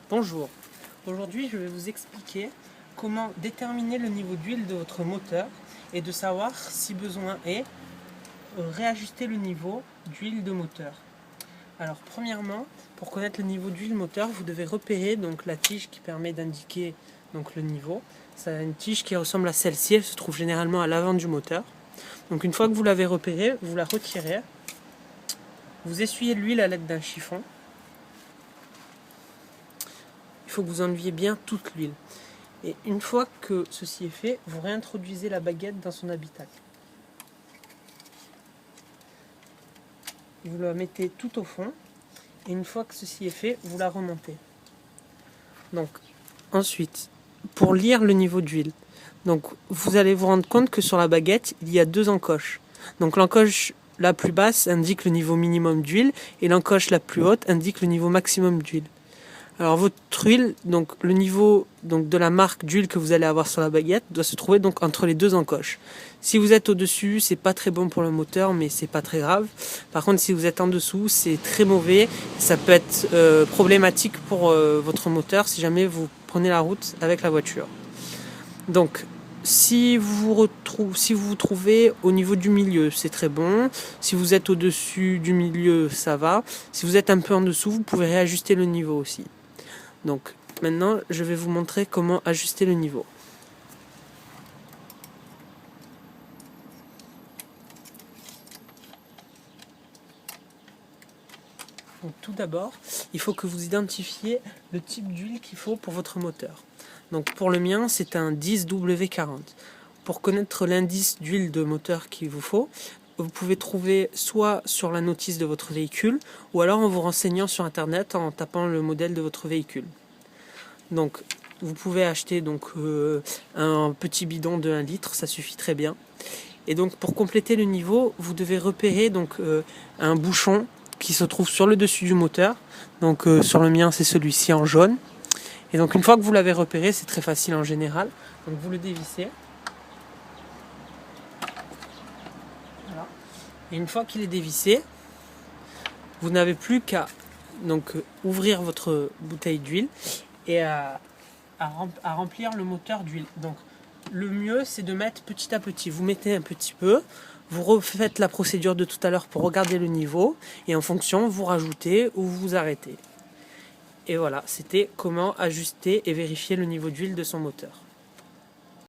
Bonjour, aujourd'hui je vais vous expliquer comment déterminer le niveau d'huile de votre moteur et de savoir si besoin est réajuster le niveau d'huile de moteur. Alors premièrement, pour connaître le niveau d'huile moteur, vous devez repérer donc la tige qui permet d'indiquer donc le niveau. C'est une tige qui ressemble à celle-ci, elle se trouve généralement à l'avant du moteur. Donc une fois que vous l'avez repérée, vous la retirez, vous essuyez l'huile à l'aide d'un chiffon. Il faut que vous enleviez bien toute l'huile. Et une fois que ceci est fait, vous réintroduisez la baguette dans son habitacle. Vous la mettez tout au fond. Et une fois que ceci est fait, vous la remontez. Donc, ensuite, pour lire le niveau d'huile, donc vous allez vous rendre compte que sur la baguette, il y a deux encoches. Donc l'encoche la plus basse indique le niveau minimum d'huile et l'encoche la plus haute indique le niveau maximum d'huile. Alors votre huile, donc le niveau de la marque d'huile que vous allez avoir sur la baguette doit se trouver donc entre les deux encoches. Si vous êtes au-dessus, c'est pas très bon pour le moteur, mais c'est pas très grave. Par contre, si vous êtes en dessous, c'est très mauvais. Ça peut être problématique pour votre moteur si jamais vous prenez la route avec la voiture. Donc si vous vous trouvez au niveau du milieu, c'est très bon. Si vous êtes au-dessus du milieu, ça va. Si vous êtes un peu en dessous, vous pouvez réajuster le niveau aussi. Donc maintenant, je vais vous montrer comment ajuster le niveau. Donc, tout d'abord, il faut que vous identifiez le type d'huile qu'il faut pour votre moteur. Donc pour le mien, c'est un 10W40. Pour connaître l'indice d'huile de moteur qu'il vous faut, vous pouvez trouver soit sur la notice de votre véhicule, ou alors en vous renseignant sur internet en tapant le modèle de votre véhicule. Donc vous pouvez acheter un petit bidon de 1 litre, ça suffit très bien. Et donc pour compléter le niveau, vous devez repérer un bouchon qui se trouve sur le dessus du moteur. Donc sur le mien, c'est celui-ci en jaune. Et donc une fois que vous l'avez repéré, c'est très facile en général. Donc vous le dévissez. Voilà. Et une fois qu'il est dévissé, vous n'avez plus qu'à ouvrir votre bouteille d'huile et à remplir le moteur d'huile. Donc le mieux, c'est de mettre petit à petit. Vous mettez un petit peu, vous refaites la procédure de tout à l'heure pour regarder le niveau, et en fonction, vous rajoutez ou vous arrêtez. Et voilà, c'était comment ajuster et vérifier le niveau d'huile de son moteur.